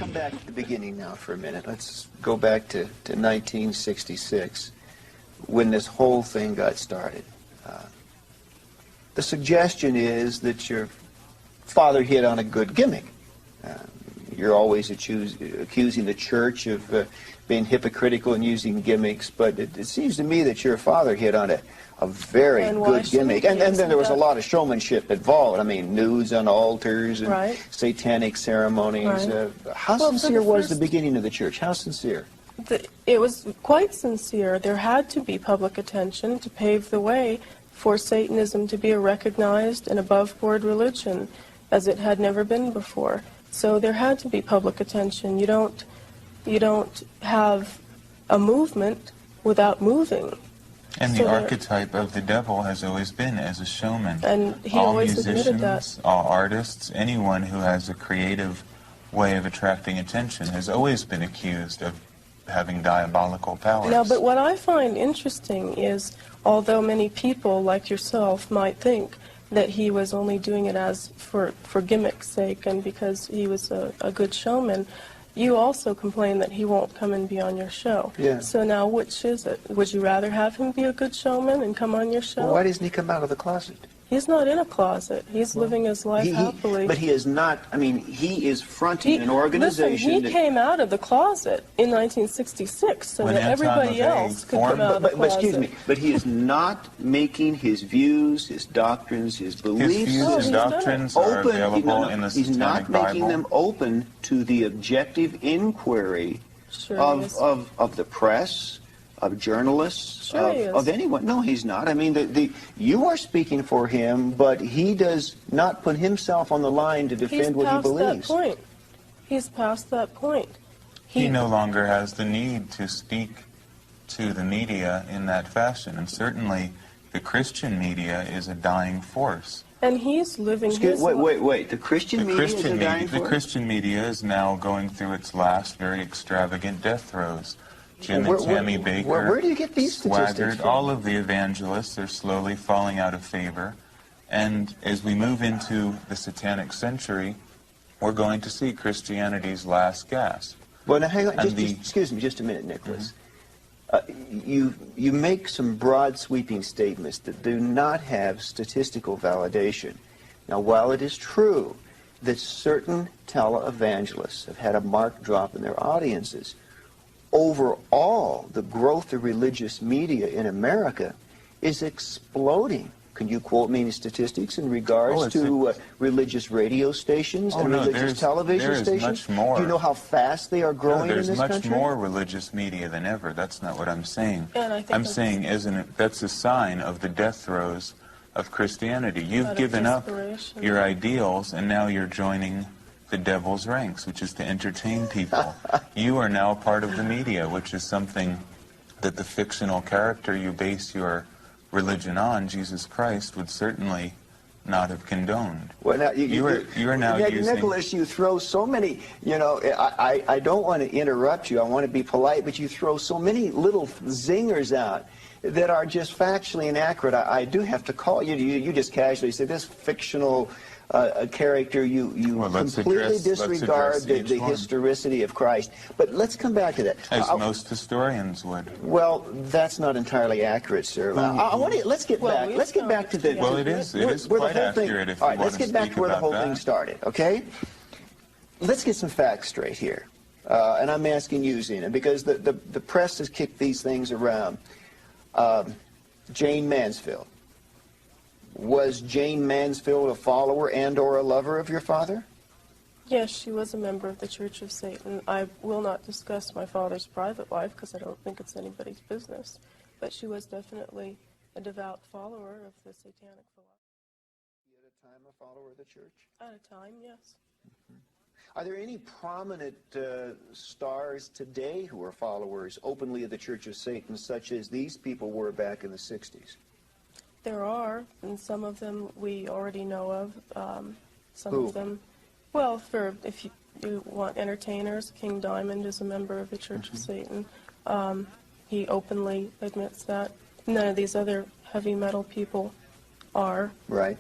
come back to the beginning now for a minute. Let's go back to 1966, when this whole thing got started. The suggestion is that your father hit on a good gimmick. You're always accusing the church of being hypocritical and using gimmicks, but it seems to me that your father hit on a very good gimmick. And then there was a lot of showmanship involved. I mean, nudes on altars and satanic ceremonies. How sincere was the beginning of the church? How sincere? It was quite sincere. There had to be public attention to pave the way for Satanism to be a recognized and above-board religion, as it had never been before. So there had to be public attention. You don't have a movement without moving. And the archetype of the devil has always been as a showman. And he always admitted that. All artists, anyone who has a creative way of attracting attention has always been accused of having diabolical powers. Now, but what I find interesting is, although many people like yourself might think that he was only doing it as for gimmick's sake and because he was a good showman, you also complain that he won't come and be on your show. Yeah. So now, which is it? Would you rather have him be a good showman and come on your show? Well, why doesn't he come out of the closet? He's not in a closet. He's living his life happily. But he is not, I mean, he is fronting an organization. Listen, he came out of the closet in 1966 so that everybody else could come out of the closet. But excuse me, but he is not making his views, his doctrines, his beliefs. His views and doctrines are available in the He's not making them open to the objective inquiry of the press, of journalists, of anyone. No, he's not. I mean, you are speaking for him, but he does not put himself on the line to defend what he believes. He's past that point. He no longer has the need to speak to the media in that fashion, and certainly the Christian media is a dying force. And he's living his life. Wait. The Christian media is a dying force? The Christian media is now going through its last very extravagant death throes. Jim and Tammy Baker, where do you get these statistics from? All of the evangelists are slowly falling out of favor. And as we move into the satanic century, we're going to see Christianity's last gasp. Well, now hang on. Excuse me just a minute, Nicholas. You make some broad sweeping statements that do not have statistical validation. Now, while it is true that certain televangelists have had a marked drop in their audiences, overall, the growth of religious media in America is exploding. Can you quote me any statistics in regards to religious radio stations and religious television stations? Much more. Do you know how fast they are growing in this country? There's much more religious media than ever. That's not what I'm saying. I'm saying that's a sign of the death throes of Christianity. You've given up your ideals, and now you're joining the devil's ranks, which is to entertain people. You are now part of the media, which is something that the fictional character you base your religion on, Jesus Christ, would certainly not have condoned. Well, now you're now using... Nicholas, you throw so many, I don't want to interrupt you, I want to be polite, but you throw so many little zingers out that are just factually inaccurate. I do have to call you. You just casually say this fictional character, you completely disregard the historicity of Christ. But let's come back to that. As most historians would. Well, that's not entirely accurate, sir. Let's get back. Let's get back to the. Well, it is quite accurate if you want to speak about that. Let's get back to where the whole thing started. Okay. Let's get some facts straight here, and I'm asking you, Zena, because the press has kicked these things around. Jane Mansfield. Was Jane Mansfield a follower and or a lover of your father? Yes, she was a member of the Church of Satan. I will not discuss my father's private life because I don't think it's anybody's business. But she was definitely a devout follower of the satanic philosophy. At a time, a follower of the church? At a time, yes. Are there any prominent stars today who are followers openly of the Church of Satan, such as these people were back in the 60s? There are, and some of them we already know of. Who? Of them, well, if you want entertainers, King Diamond is a member of the Church of Satan. He openly admits that. None of these other heavy metal people are. Right.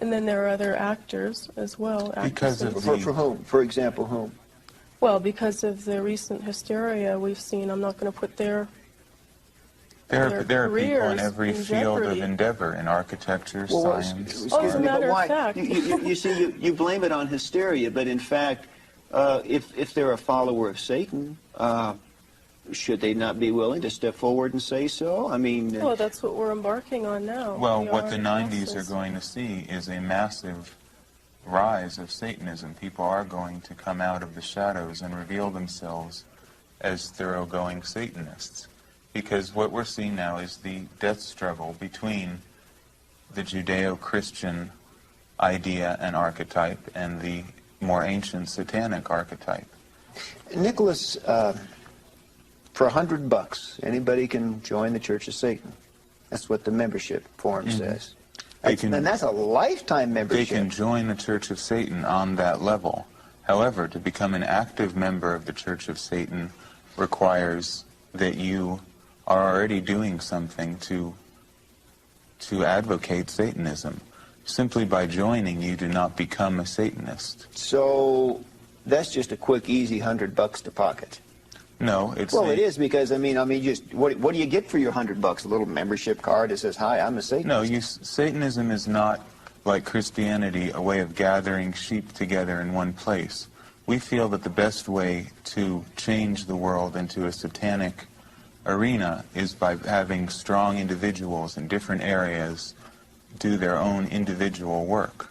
And then there are other actors as well. For whom? For example, whom? Well, because of the recent hysteria we've seen, I'm not going to put their There are people in every field jeopardy. of endeavor, in architecture, science. As a matter of fact. You see, you blame it on hysteria, but in fact, if they're a follower of Satan, should they not be willing to step forward and say so? I mean... well, that's what we're embarking on now. Well, what the 90s are going to see is a massive rise of Satanism. People are going to come out of the shadows and reveal themselves as thoroughgoing Satanists. Because what we're seeing now is the death struggle between the Judeo-Christian idea and archetype and the more ancient satanic archetype. Nicholas, for $100, anybody can join the Church of Satan. That's what the membership form says. And that's a lifetime membership. They can join the Church of Satan on that level. However, to become an active member of the Church of Satan requires that you are already doing something to advocate Satanism. Simply by joining, you do not become a Satanist. So that's just a quick, easy $100 to pocket. No, it's well, it is because I mean, just what do you get for your $100? A little membership card that says, "Hi, I'm a Satanist." No, Satanism is not like Christianity, a way of gathering sheep together in one place. We feel that the best way to change the world into a satanic arena is by having strong individuals in different areas do their own individual work.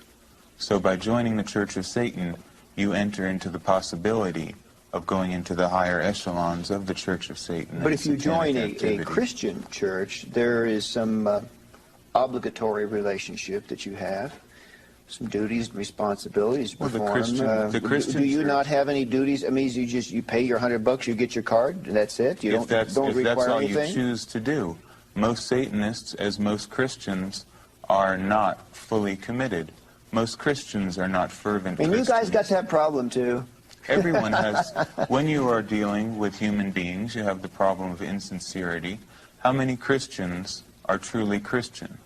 So by joining the Church of Satan, you enter into the possibility of going into the higher echelons of the Church of Satan. But if you join a Christian church, there is some obligatory relationship that you have, some duties and responsibilities to perform. Well, the Christian do you church, not have any duties? I mean, you pay your $100, you get your card, and that's it? You don't require anything? If that's all you choose to do. Most Satanists, as most Christians, are not fully committed. Most Christians are not fervent Christians. And you guys got that problem, too. Everyone has. When you are dealing with human beings, you have the problem of insincerity. How many Christians are truly Christian?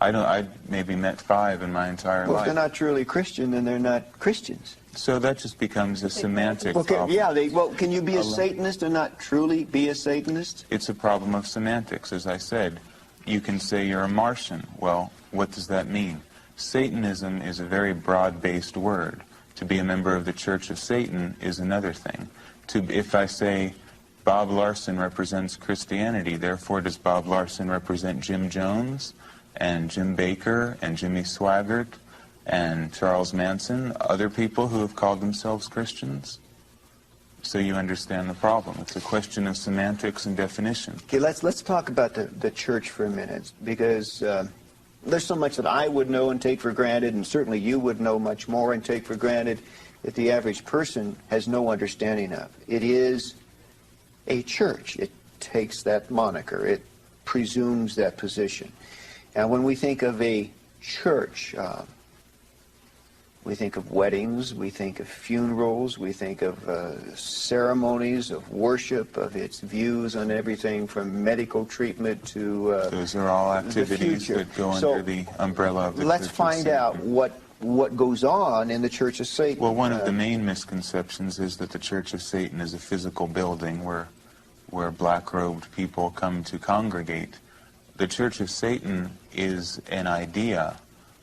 I maybe met 5 in my entire life. Well, if they're not truly Christian, then they're not Christians. So that just becomes a semantic problem. Yeah, can you be a Satanist and not truly be a Satanist? It's a problem of semantics, as I said. You can say you're a Martian. Well, what does that mean? Satanism is a very broad-based word. To be a member of the Church of Satan is another thing. If I say Bob Larson represents Christianity, therefore does Bob Larson represent Jim Jones and Jim Baker and Jimmy Swaggart and Charles Manson, other people who have called themselves Christians? So you understand the problem. It's a question of semantics and definition. Okay, let's talk about the church for a minute, because there's so much that I would know and take for granted, and certainly you would know much more and take for granted, that the average person has no understanding of. It is a church. It takes that moniker. It presumes that position. And when we think of a church, we think of weddings, we think of funerals, we think of ceremonies of worship, of its views on everything from medical treatment to those are all activities that go under the umbrella of the Let's Church find of out Satan. what goes on in the Church of Satan. Well, one of the main misconceptions is that the Church of Satan is a physical building where black-robed people come to congregate. The Church of Satan is an idea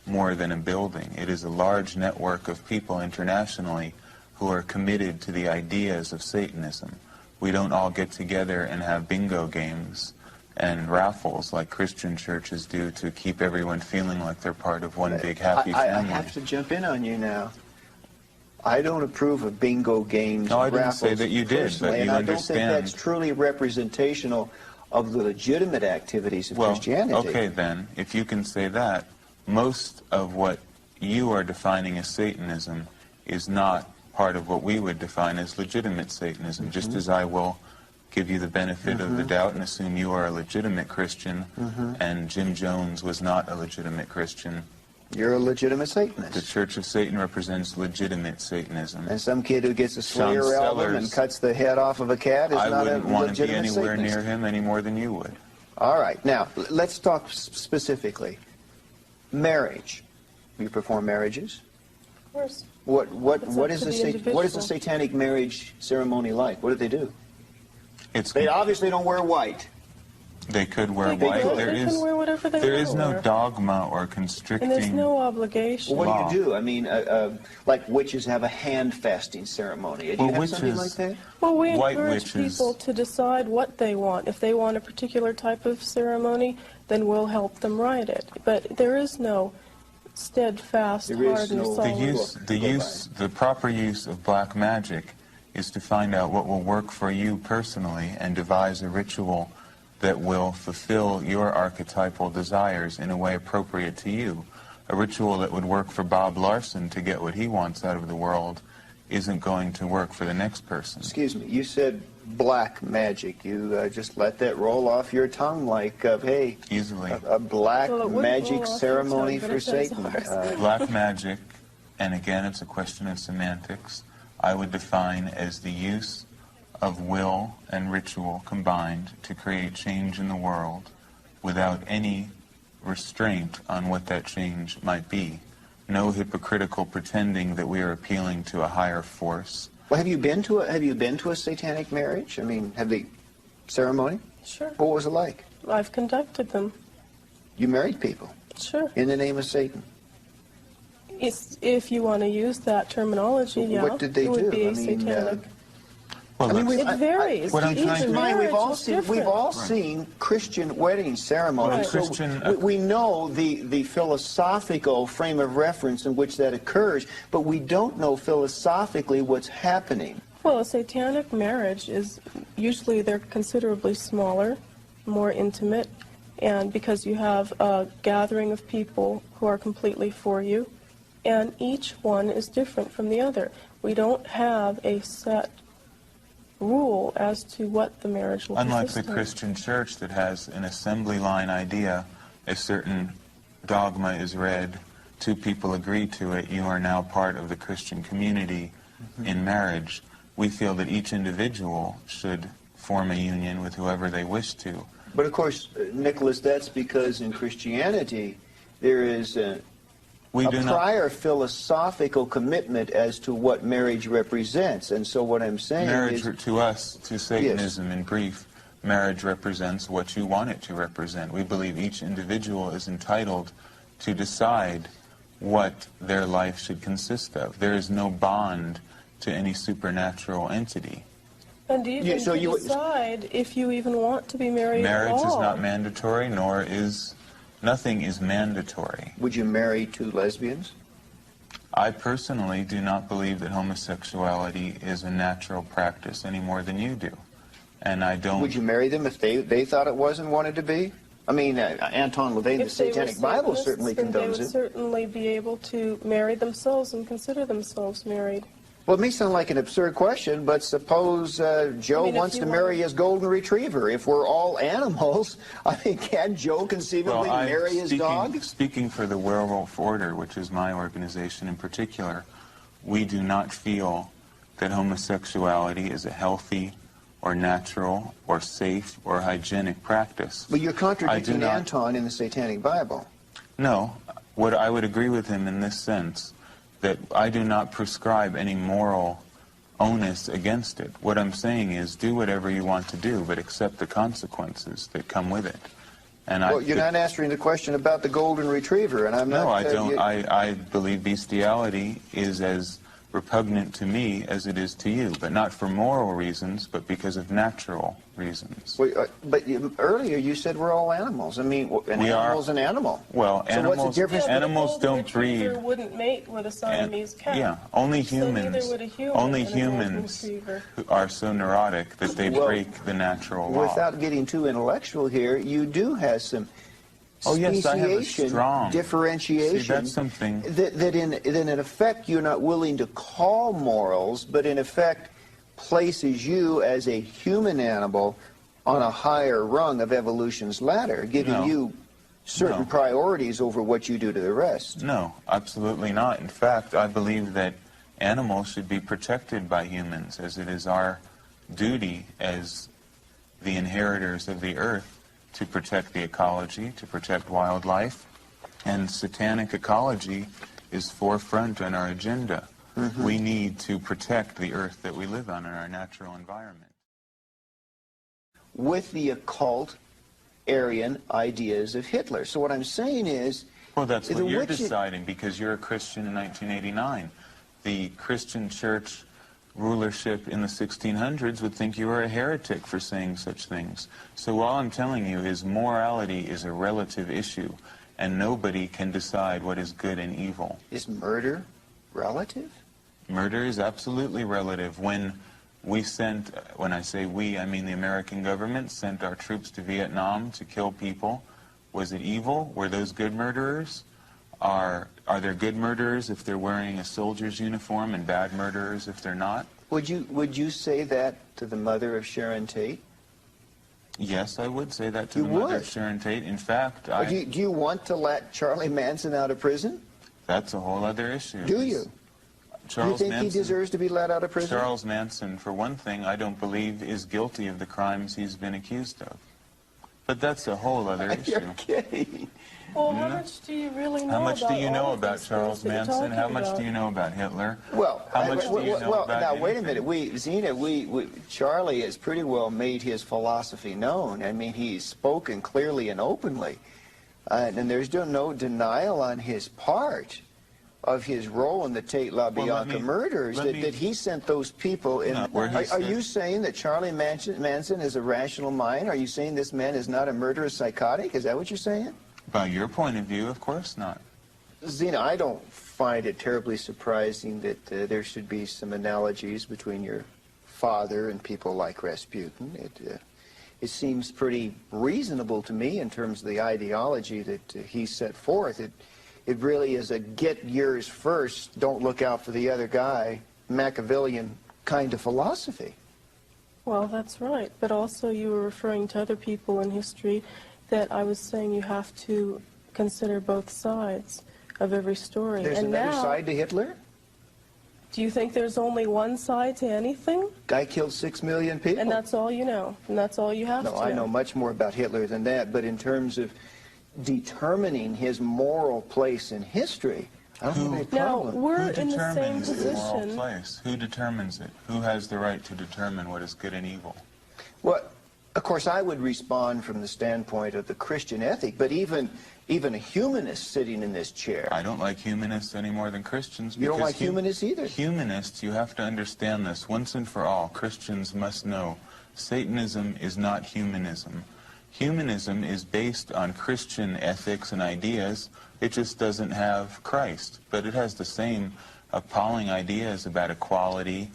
more than a building. It is a large network of people internationally who are committed to the ideas of Satanism. We don't all get together and have bingo games and raffles like Christian churches do to keep everyone feeling like they're part of one big happy family. I have to jump in on you now. I don't approve of bingo games. No, I didn't raffles say that you did, but you understand. I don't think that's truly representational of the legitimate activities of Christianity. Okay, then, if you can say that, most of what you are defining as Satanism is not part of what we would define as legitimate Satanism, just as I will give you the benefit of the doubt and assume you are a legitimate Christian and Jim Jones was not a legitimate Christian. You're a legitimate Satanist. The Church of Satan represents legitimate Satanism. And some kid who gets a Slayer album and cuts the head off of a cat is not a legitimate Satanist. I wouldn't want to be anywhere near him any more than you would. All right. Now, let's talk specifically. Marriage. You perform marriages? Of course. What is the satanic marriage ceremony like? What do they do? They obviously don't wear white. They could wear white. They can wear whatever they want. There is no dogma or constricting. And there's no obligation. Well, what do you do? I mean, like witches have a hand fasting ceremony. Do you have something like that? Well, we encourage people to decide what they want. If they want a particular type of ceremony, then we'll help them write it. But there is no steadfast, hard and solid. The proper use of black magic is to find out what will work for you personally and devise a ritual that will fulfill your archetypal desires in a way appropriate to you. A ritual that would work for Bob Larson to get what he wants out of the world isn't going to work for the next person. Excuse me, you said black magic. You just let that roll off your tongue like, hey, easily. A black magic ceremony for Satan. Black magic, and again it's a question of semantics, I would define as the use of will and ritual combined to create change in the world without any restraint on what that change might be. No hypocritical pretending that we are appealing to a higher force. Well, have you been to a satanic marriage? I mean, have the ceremony? Sure. What was it like? I've conducted them. You married people? Sure. In the name of Satan? If you want to use that terminology, yeah. What did they do? It would be satanic. Well, it varies. We've all seen Christian wedding ceremonies. Right. So we know the philosophical frame of reference in which that occurs, but we don't know philosophically what's happening. Well, a satanic marriage is usually they're considerably smaller, more intimate, and because you have a gathering of people who are completely for you, and each one is different from the other. We don't have a set rule as to what the marriage will consist of. Unlike the Christian church that has an assembly line idea, a certain dogma is read, two people agree to it, you are now part of the Christian community in marriage. We feel that each individual should form a union with whoever they wish to. But of course, Nicholas, that's because in Christianity there is a prior philosophical commitment as to what marriage represents. And so what I'm saying is... Marriage, to us, to Satanism in brief, marriage represents what you want it to represent. We believe each individual is entitled to decide what their life should consist of. There is no bond to any supernatural entity. And even to decide if you even want to be married at all. Marriage is not mandatory, nor is... Nothing is mandatory. Would you marry two lesbians? I personally do not believe that homosexuality is a natural practice any more than you do. And I don't... Would you marry them if they thought it was and wanted to be? I mean, Anton LaVey, the Satanic Bible certainly condones it. They would certainly be able to marry themselves and consider themselves married. Well, it may sound like an absurd question, but suppose Joe wants to marry his golden retriever. If we're all animals, I mean, can Joe conceivably marry his dog? Speaking for the Werewolf Order, which is my organization in particular, we do not feel that homosexuality is a healthy or natural or safe or hygienic practice. But you're contradicting Anton in the Satanic Bible. No. What I would agree with him in this sense, that I do not prescribe any moral onus against it. What I'm saying is do whatever you want to do, but accept the consequences that come with it. And well, you're not answering the question about the golden retriever, and I'm not... No, I don't. I believe bestiality is as repugnant to me as it is to you, but not for moral reasons, but because of natural reasons. Well, but earlier you said we're all animals. I mean, an animal's an animal. Well, so what's the difference? Animals don't breed. A wouldn't mate with a Siamese cat. Yeah, only humans. So neither would a human only humans are so neurotic that they break the natural law. Without getting too intellectual here, you do have some yes, I have a strong differentiation. See, that's something that in effect you're not willing to call morals, but in effect places you as a human animal on a higher rung of evolution's ladder, giving you certain priorities over what you do to the rest. No, absolutely not. In fact, I believe that animals should be protected by humans, as it is our duty as the inheritors of the earth to protect the ecology, to protect wildlife. And satanic ecology is forefront on our agenda. We need to protect the earth that we live on and our natural environment. With the occult Aryan ideas of Hitler. So what I'm saying is... Well, that's what you're deciding because you're a Christian in 1989. The Christian church rulership in the 1600s would think you were a heretic for saying such things. So all I'm telling you is morality is a relative issue, and nobody can decide what is good and evil. Is murder relative? Murder is absolutely relative. When we sent, when I say we, I mean the American government sent our troops to Vietnam to kill people. Was it evil? Were those good murderers? Are there good murderers if they're wearing a soldier's uniform and bad murderers if they're not? Would you say that to the mother of Sharon Tate? Yes, I would say that to the mother of Sharon Tate. In fact, do you want to let Charlie Manson out of prison? That's a whole other issue. Do you? Do you think he deserves to be let out of prison? Charles Manson, for one thing, I don't believe is guilty of the crimes he's been accused of. But that's a whole other issue. You're kidding. Well, how much do you really know about How much about do you know about Charles Manson? How much do you know about Hitler? Well, how much do you know about now, anything? wait a minute. Charlie has pretty well made his philosophy known. I mean, he's spoken clearly and openly. And there's no denial on his part of his role in the Tate LaBianca murders, that he sent those people in. Are you saying that Charlie Manson is a rational mind? Are you saying this man is not a murderous psychotic? Is that what you're saying? By your point of view, of course not. Zena, I don't find it terribly surprising that there should be some analogies between your father and people like Rasputin. It seems pretty reasonable to me in terms of the ideology that he set forth. It really is a get yours first, don't look out for the other guy, Machiavellian kind of philosophy. Well, that's right. But also you were referring to other people in history that I was saying you have to consider both sides of every story. There's another side to Hitler? Do you think there's only one side to anything? Guy killed 6 million people. And that's all you know? And that's all you have to know? No, I know much more about Hitler than that, but in terms of determining his moral place in history, I don't have any problem. Now, we're in the same position. Moral place? Who determines it? Who has the right to determine what is good and evil? Well, of course, I would respond from the standpoint of the Christian ethic, but even a humanist sitting in this chair. I don't like humanists any more than Christians. You don't like humanists either? Humanists, you have to understand this once and for all. Christians must know Satanism is not humanism. Humanism is based on Christian ethics and ideas. It just doesn't have Christ, but it has the same appalling ideas about equality,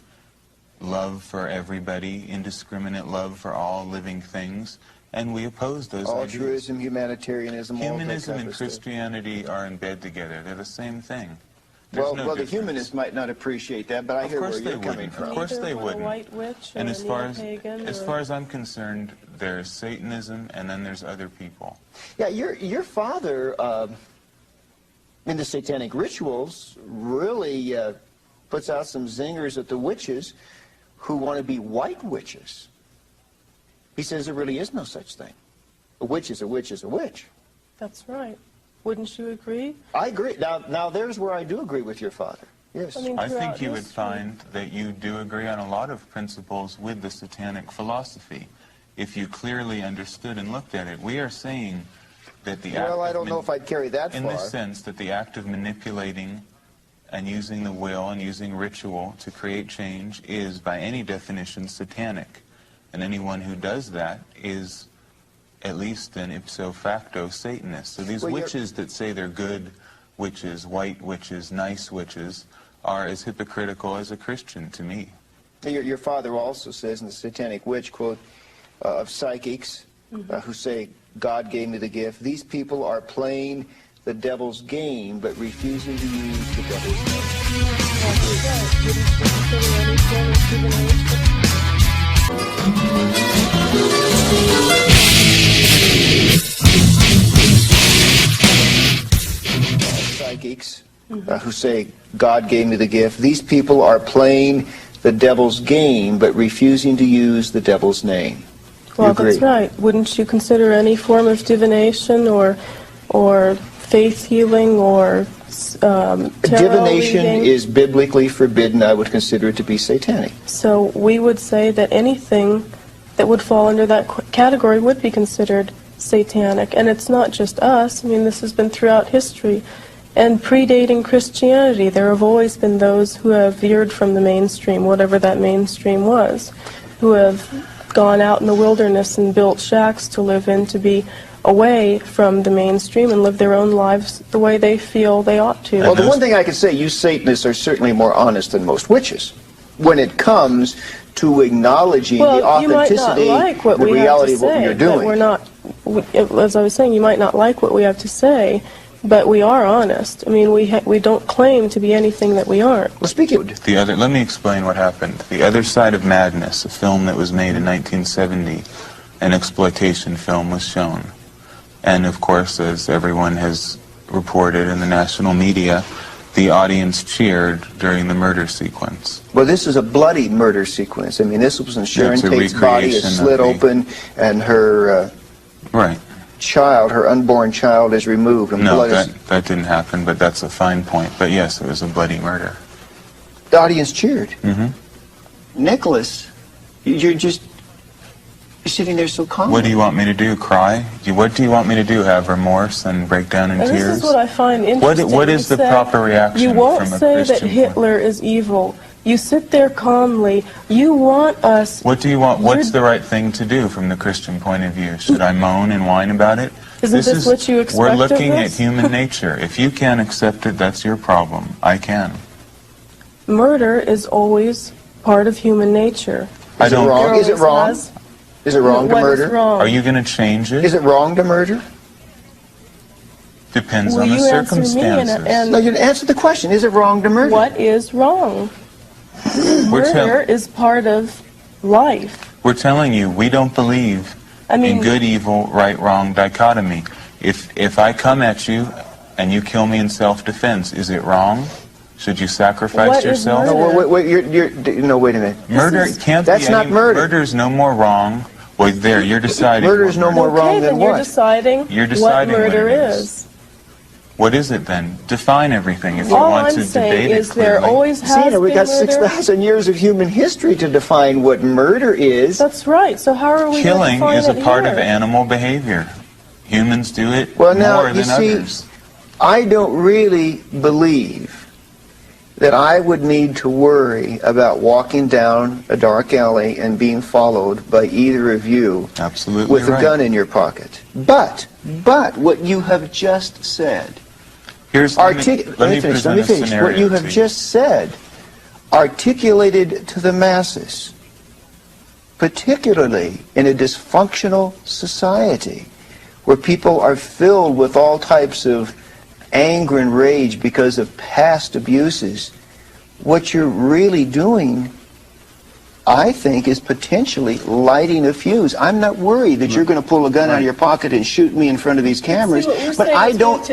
love for everybody, indiscriminate love for all living things, and we oppose those ideas. Altruism, humanitarianism, Humanism and Christianity are in bed together. They're the same thing. Well, the humanists might not appreciate that, but I hear where you're coming from. Of course they wouldn't. A white witch and as far as I'm concerned, there's Satanism and then there's other people. Yeah, your father in the satanic rituals really puts out some zingers at the witches who want to be white witches. He says there really is no such thing. A witch is a witch is a witch. That's right. Wouldn't you agree? I agree. Now there's where I do agree with your father. Yes. I think you would find that you do agree on a lot of principles with the satanic philosophy, if you clearly understood and looked at it. We are saying that the act I don't know if I'd carry that far. In the sense that the act of manipulating and using the will and using ritual to create change is, by any definition, satanic. And anyone who does that is at least an ipso facto Satanist. So these witches that say they're good witches, white witches, nice witches, are as hypocritical as a Christian to me. Your father also says in the Satanic Witch, quote, of psychics who say, God gave me the gift, these people are playing the devil's game, but refusing to use the devil's name. Psychics who say, God gave me the gift, these people are playing the devil's game, but refusing to use the devil's name. Well, that's right. Wouldn't you consider any form of divination or faith healing or Divination is biblically forbidden. I would consider it to be satanic. So we would say that anything that would fall under that category would be considered satanic. And it's not just us. I mean, this has been throughout history. And predating Christianity, there have always been those who have veered from the mainstream, whatever that mainstream was, who have gone out in the wilderness and built shacks to live in, to be away from the mainstream and live their own lives the way they feel they ought to. Well, the one thing I can say, you Satanists are certainly more honest than most witches when it comes to acknowledging the authenticity, the reality of what you're doing. We're not, as I was saying, you might not like what we have to say, but we are honest. I mean, we don't claim to be anything that we aren't. Well, speaking of let me explain what happened. The Other Side of Madness, a film that was made in 1970, an exploitation film, was shown. And of course, as everyone has reported in the national media, the audience cheered during the murder sequence. Well, this is a bloody murder sequence. I mean, this was when Sharon Tate's body is slit open and her child, her unborn child, is removed. And no, that didn't happen, but that's a fine point. But yes, it was a bloody murder. The audience cheered. Mm-hmm. Nicholas, you're sitting there so calm. What do you want me to do? Cry? What do you want me to do? Have remorse and break down in tears? This is what I find interesting. What is the proper reaction you won't from a say Christian that Hitler is evil. You sit there calmly. You want us... What do you want? What's the right thing to do from the Christian point of view? Should I moan and whine about it? Isn't this what you expect We're of looking at us? human nature. If you can't accept it, that's your problem. I can. Murder is always part of human nature. Is it wrong? Is it wrong? Is it wrong to murder? Wrong? Are you going to change it? Is it wrong to murder? Depends on the circumstances. No, you answer the question. Is it wrong to murder? What is wrong? Murder is part of life. We're telling you, we don't believe in good, evil, right, wrong dichotomy. If I come at you and you kill me in self-defense, is it wrong? Should you sacrifice yourself? No, wait a minute. Murder can't That's be not murder. Murder's no more wrong. Well, there, you're deciding. Murder's no more wrong than what? You're deciding what murder is. What is it then? Define everything if you All want I'm to debate saying it is there clearly. always has been we got murder. 6,000 years of human history to define what murder is. That's right. So how are we Killing going to is define a part it of here? animal behavior. Humans do it Well, now, more than others. I don't really believe that I would need to worry about walking down a dark alley and being followed by either of you with a gun in your pocket. But what you have just said, let me finish. What you have just said, articulated to the masses, particularly in a dysfunctional society where people are filled with all types of anger and rage because of past abuses, what you're really doing, I think, is potentially lighting a fuse. I'm not worried that you're going to pull a gun out of your pocket and shoot me in front of these cameras, but I don't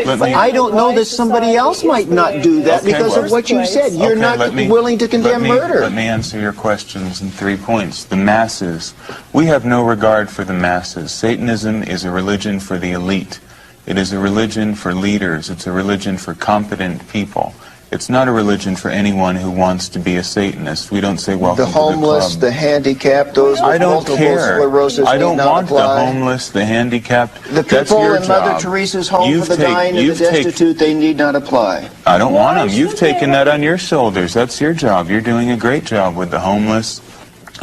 know that somebody else might not do that because of what you said. You're not willing to condemn murder. Let me answer your questions in 3 points. The masses. We have no regard for the masses. Satanism is a religion for the elite. It is a religion for leaders. It's a religion for competent people. It's not a religion for anyone who wants to be a Satanist. We don't say welcome to the club. The homeless, the handicapped, those with multiple sclerosis I don't want apply. the homeless, the handicapped. The people in Mother Teresa's home for the dying and the destitute, they need not apply. I don't want them. You've taken that on your shoulders. That's your job. You're doing a great job with the homeless.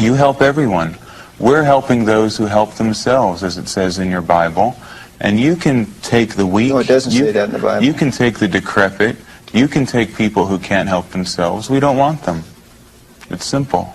You help everyone. We're helping those who help themselves, as it says in your Bible. And you can take the weak. No, it doesn't say that in the Bible. You can take the decrepit. You can take people who can't help themselves. We don't want them. It's simple.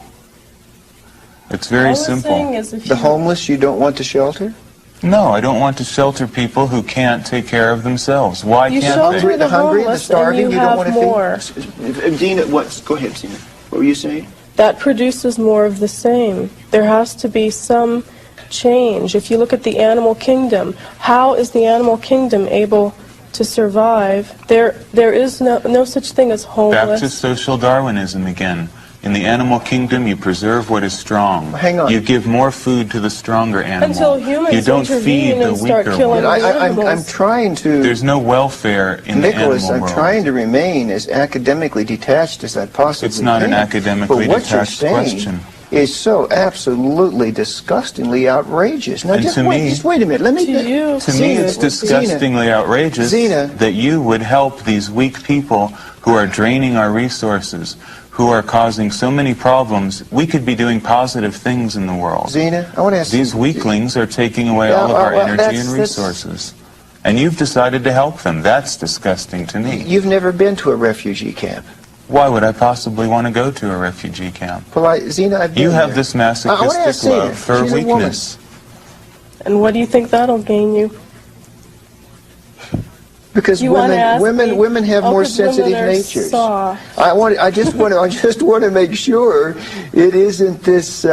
It's very simple. The homeless you don't want to shelter? No, I don't want to shelter people who can't take care of themselves. Why can't they? The hungry, the starving, you don't want to feed? Dina, go ahead, Dina. What were you saying? That produces more of the same. There has to be some change. If you look at the animal kingdom, how is the animal kingdom able to survive? There is no such thing as homeless. Back to social Darwinism again. In the animal kingdom, you preserve what is strong. Hang on. You give more food to the stronger animal. Until humans you don't feed the weaker one. I'm trying to... There's no welfare in the animal Nicholas, I'm world. trying to remain as academically detached as I possibly can. It's not an academically detached question. Is so absolutely disgustingly outrageous. Now, And just to wait, me- just wait a minute. Let me. To me, it's disgustingly outrageous that you would help these weak people who are draining our resources, who are causing so many problems. We could be doing positive things in the world. Zena, I want to ask These you, weaklings are taking away all of our energy and resources. And you've decided to help them. That's disgusting to me. You've never been to a refugee camp. Why would I possibly want to go to a refugee camp? Well, Zena, I've been You have there. this I wanna ask masochistic Zena. love for She's a woman. weakness. And what do you think that'll gain you? Because You wanna ask me? women have more 'Cause women sensitive are natures. soft. I just want to make sure it isn't this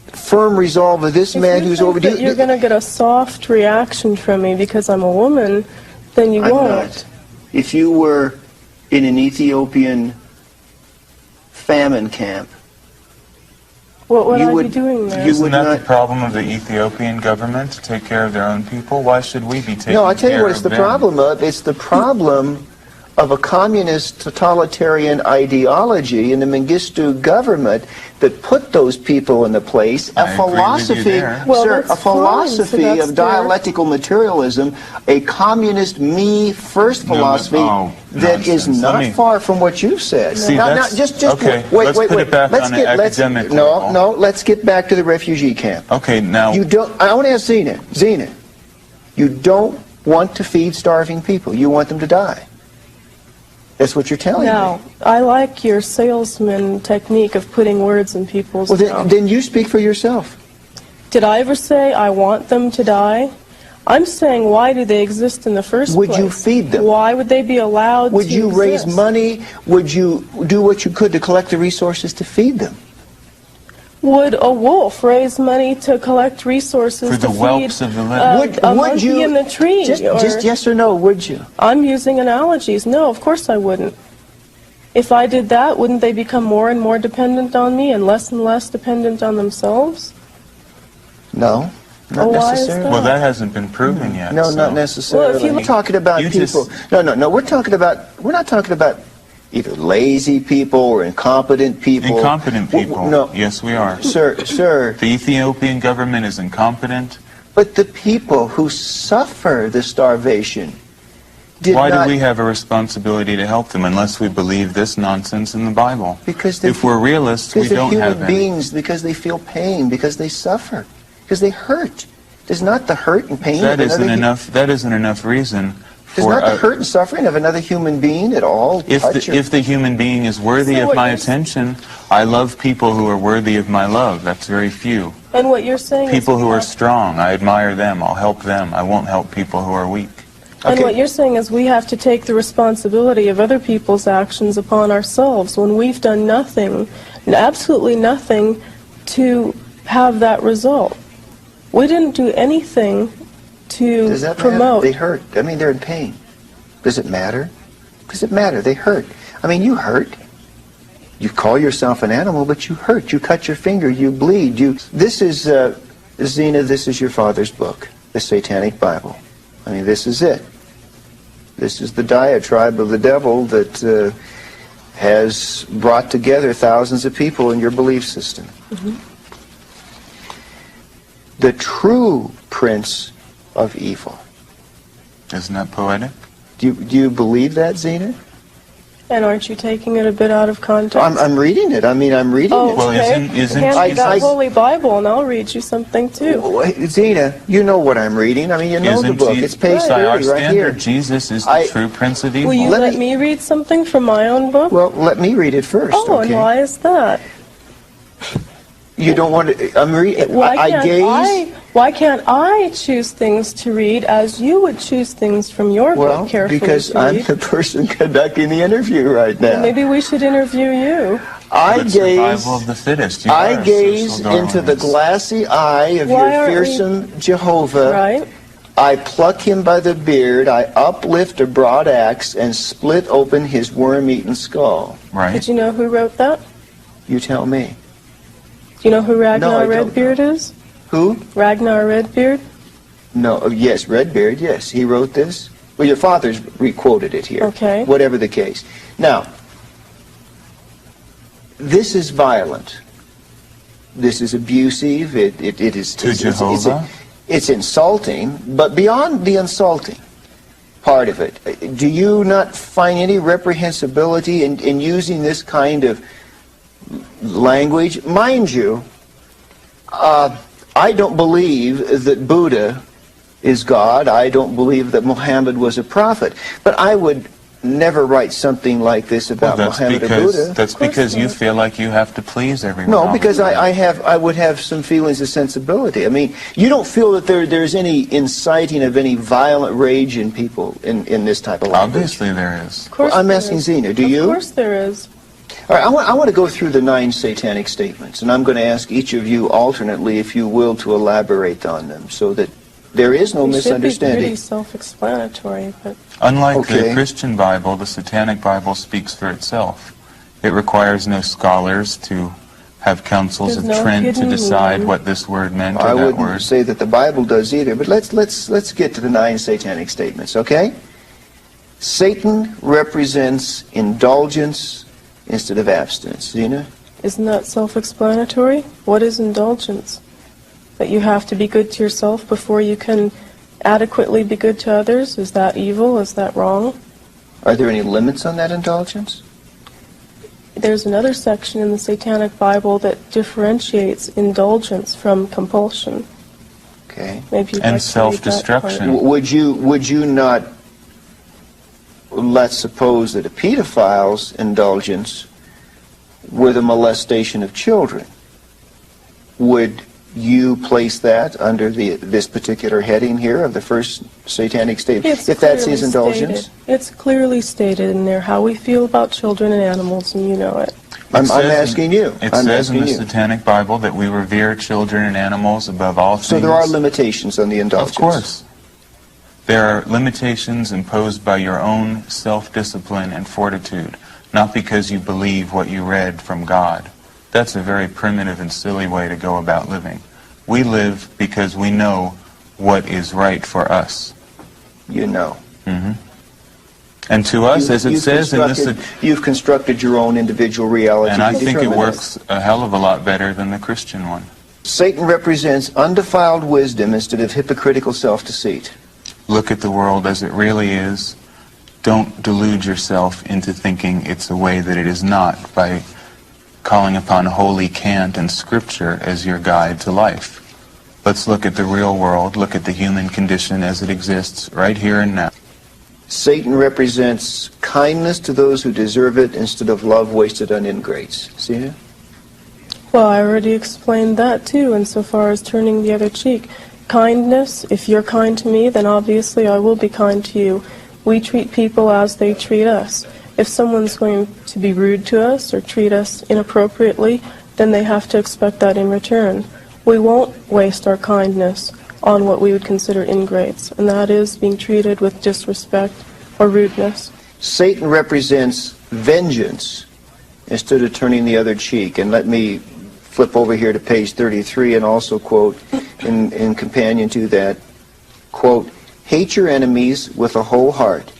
firm resolve of this man who's over. If you're going to get a soft reaction from me because I'm a woman, then you I'm won't. not. If you were in an Ethiopian famine camp, What would You I would- be doing there? you Isn't would that not- the problem of the Ethiopian government, to take care of their own people? Why should we be taking no, I tell you care what it's of the them? problem of. It's the problem of a communist totalitarian ideology in the Mengistu government that put those people in the place. I A agree with you philosophy, there. Well, sir, that's a philosophy fine. So that's of dialectical materialism, a communist me-first No, but- philosophy oh, that is nonsense. not Let me- far from what you've said. See, that's- just okay, wait, let's wait, put wait. it back on an let's academic no, level. no. Let's get back to the refugee camp. Okay, now, You don't. I want to ask Zena. Zena, you don't want to feed starving people. You want them to die. That's what you're telling No, me. I like your salesman technique of putting words in people's Well, mouths. then you speak for yourself. Did I ever say I want them to die? I'm saying, why do they exist in the first Would place? you feed them? Why would they be allowed Would to you raise exist? money? Would you do what you could to collect the resources to feed them? Would a wolf raise money to collect resources for the to feed whelps of the living. a monkey in the tree? Just yes or no, would you? I'm using analogies. No, of course I wouldn't. If I did that, wouldn't they become more and more dependent on me and less dependent on themselves? No, not Oh, why is necessarily. that? Well, that hasn't been proven yet. No, so. not necessarily. Well, if you We're talking about You people. just- No. We're not talking about either lazy people or incompetent people. Incompetent people. No, Yes, we are. sir. The Ethiopian government is incompetent. But the people who suffer the starvation did Why not. do we have a responsibility to help them unless we believe this nonsense in the Bible? Because they're, If we're realists, we because they're don't human have any. beings. Because they feel pain. Because they suffer. Because they hurt. Does not the hurt and pain That of isn't another enough. That isn't enough reason Does for not the hurt and suffering of another human being at all touch your- if the human being is worthy So of what my you're attention. I love people who are worthy of my love. That's very few. And what you're saying People is who we are have- strong, I admire them. I'll help them. I won't help people who are weak. And Okay. what you're saying is we have to take the responsibility of other people's actions upon ourselves when we've done nothing, absolutely nothing, to have that result. We didn't do anything to Does that promote. matter? They hurt. I mean, they're in pain. Does it matter? Does it matter? They hurt. I mean, you hurt. You call yourself an animal, but you hurt. You cut your finger. You bleed. This is, Zena, this is your father's book, the Satanic Bible. I mean, this is it. This is the diatribe of the devil that has brought together thousands of people in your belief system. Mm-hmm. The true prince of evil. Isn't that poetic? Do you believe that, Zena? And aren't you taking it a bit out of context? I'm reading it. I mean, I'm reading Oh, it. Well, okay. isn't Hand me that I- Holy Bible and I'll read you something too. Zena, you know what I'm reading. I mean, you know the book. It's page By our 30 right standard, here. Jesus is the I- true Prince of Evil. Will you Let let me- me read something from my own book? Well, let me read it first, Oh, okay? and why is that? You don't want to... I'm reading... Why can't I choose things to read as you would choose things from your Well, book carefully because to I'm read? the person conducting the interview right Well, now. maybe we should interview you. I But gaze... survival of the fittest. You I are a gaze social into the Darwinist. glassy eye of Why your aren't we- fearsome Jehovah. Right? I pluck him by the beard, I uplift a broad axe, and split open his worm-eaten skull. Right. Did you know who wrote that? You tell me. Do you know who Ragnar No, I don't Redbeard know. is? Who? Ragnar Redbeard? No, yes, Redbeard, yes. He wrote this. Well, your father's re-quoted it here. Okay. Whatever the case. Now, this is violent. This is abusive. It is... To Jehovah? It's insulting, but beyond the insulting part of it, do you not find any reprehensibility in using this kind of language? Mind you, I don't believe that Buddha is God. I don't believe that Muhammad was a prophet. But I would never write something like this about Muhammad or Buddha. That's because you feel like you have to please everyone. No, because I would have some feelings of sensibility. I mean, you don't feel that there's any inciting of any violent rage in people in this type of language? Obviously there is. Of course Well, I'm there asking is. Zena, do you? Of course there is. All right, I want to go through the 9 satanic statements, and I'm going to ask each of you alternately, if you will, to elaborate on them, so that there is no It should be misunderstanding. pretty self-explanatory, but Unlike the Okay. Christian Bible, the Satanic Bible speaks for itself. It requires no scholars to have councils There's of no Trent to hidden decide meaning. what this word meant or I that wouldn't word. say that the Bible does either, but let's get to the 9 satanic statements, okay? Satan represents indulgence instead of abstinence. Zena? isn't that self-explanatory? What is indulgence? That you have to be good to yourself before you can adequately be good to others? Is that evil? Is that wrong? Are there any limits on that indulgence? There's another section in the Satanic Bible that differentiates indulgence from compulsion. Okay. Maybe you'd And like to read that self-destruction. part. Would you not, let's suppose that a pedophile's indulgence were the molestation of children, would you place that under this particular heading here of the first satanic statement, if that's his clearly indulgence? stated. It's clearly stated in there how we feel about children and animals, and you know it. I'm says in- asking you. It I'm says in asking the you. Satanic Bible that we revere children and animals above all things. So there are limitations on the indulgence. Of course. There are limitations imposed by your own self-discipline and fortitude, not because you believe what you read from God. That's a very primitive and silly way to go about living. We live because we know what is right for us. You know. And to us, as it says in this... You've constructed your own individual reality. And I to think it determine works a hell of a lot better than the Christian one. Satan represents undefiled wisdom instead of hypocritical self-deceit. Look at the world as it really is. Don't delude yourself into thinking it's a way that it is not by calling upon holy cant and scripture as your guide to life. Let's look at the real world, look at the human condition as it exists right here and now. Satan represents kindness to those who deserve it instead of love wasted on ingrates. See it? Well, I already explained that too, insofar as turning the other cheek. Kindness, if you're kind to me, then obviously I will be kind to you. We treat people as they treat us. If someone's going to be rude to us or treat us inappropriately, then they have to expect that in return. We won't waste our kindness on what we would consider ingrates, and that is being treated with disrespect or rudeness. Satan represents vengeance instead of turning the other cheek. And let me flip over here to page 33 and also quote in companion to that, quote, hate your enemies with a whole heart.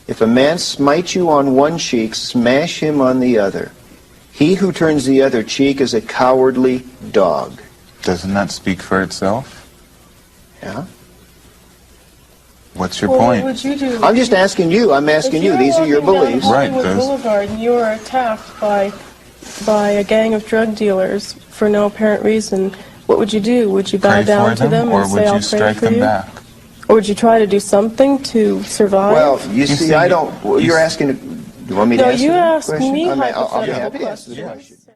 If a man smites you on one cheek, smash him on the other. He who turns the other cheek is a cowardly dog. Doesn't that speak for itself? Yeah? What's your Well, point? what would you do? I'm just asking you. I'm asking If you. you're These are your walking down beliefs. Right, Hollywood those- Boulevard and you are attacked by a gang of drug dealers for no apparent reason, what would you do? Would you bow Pray down for to them or and would say, I'll you pray strike for them you? back? Or would you try to do something to survive? Well, you see, see, I don't... You're asking... Do you want me to no, answer you the asked question? me I'll be hypothetical happy to answer the questions. question.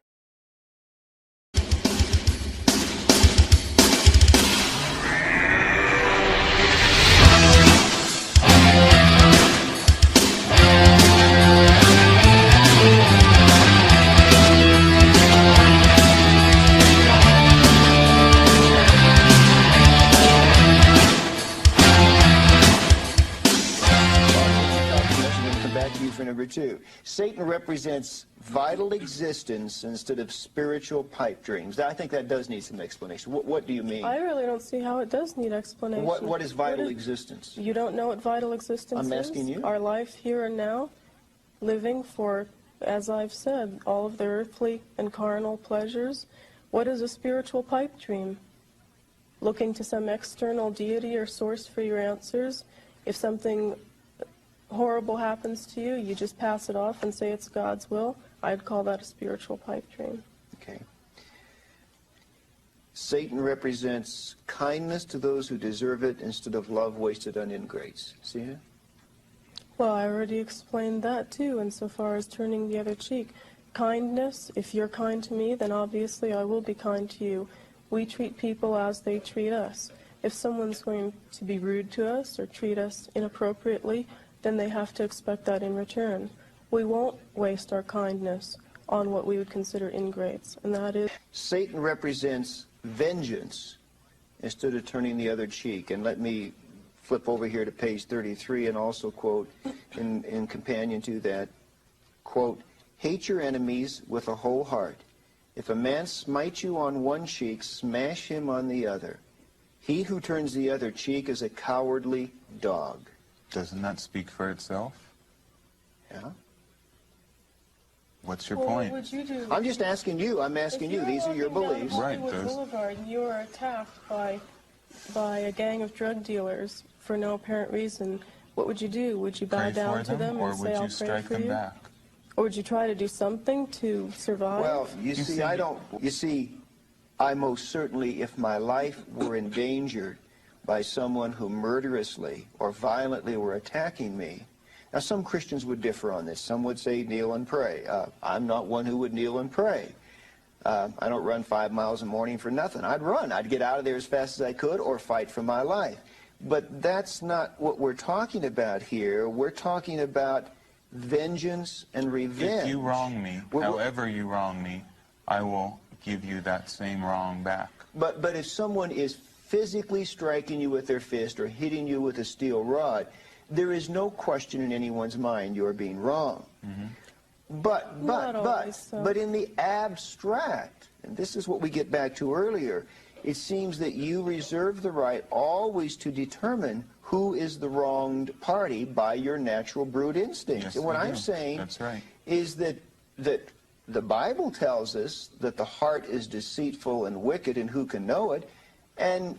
2. Satan represents vital existence instead of spiritual pipe dreams. I think that does need some explanation. What do you mean? I really don't see how it does need explanation. What is vital existence? You don't know what vital existence is? I'm asking you. Our life here and now, living for, as I've said, all of the earthly and carnal pleasures. What is a spiritual pipe dream? Looking to some external deity or source for your answers. If something horrible happens to you, you just pass it off and say it's God's will. I'd call that a spiritual pipe dream. Okay. Satan represents kindness to those who deserve it instead of love wasted on ingrates. See it? Well, I already explained that too, insofar as turning the other cheek. Kindness, if you're kind to me, then obviously I will be kind to you. We treat people as they treat us. If someone's going to be rude to us or treat us inappropriately, then they have to expect that in return. We won't waste our kindness on what we would consider ingrates, and that is... Satan represents vengeance instead of turning the other cheek. And let me flip over here to page 33 and also quote in companion to that, quote, hate your enemies with a whole heart. If a man smites you on one cheek, smash him on the other. He who turns the other cheek is a cowardly dog. Doesn't that speak for itself? Yeah. What's your Well, point? what would you do? I'm just asking you. I'm asking you. These are your beliefs. Right, Hollywood Boulevard, and you are attacked by a gang of drug dealers for no apparent reason. What would you do? Would you bow Pray down for to them, them or and say, would I'll you pray strike for them you? back? Or would you try to do something to survive? Well, you see, I most certainly, if my life were endangered by someone who murderously or violently were attacking me. Now, some Christians would differ on this. Some would say kneel and pray. I'm not one who would kneel and pray. I don't run 5 miles a morning for nothing. I'd run. I'd get out of there as fast as I could or fight for my life. But that's not what we're talking about here. We're talking about vengeance and revenge. If you wrong me, however you wrong me, I will give you that same wrong back. But if someone is physically striking you with their fist or hitting you with a steel rod, there is no question in anyone's mind you're being wrong. Mm-hmm. But in the abstract, and this is what we get back to earlier, it seems that you reserve the right always to determine who is the wronged party by your natural brute instincts. Yes, and what I'm saying is that the Bible tells us that the heart is deceitful and wicked, and who can know it? And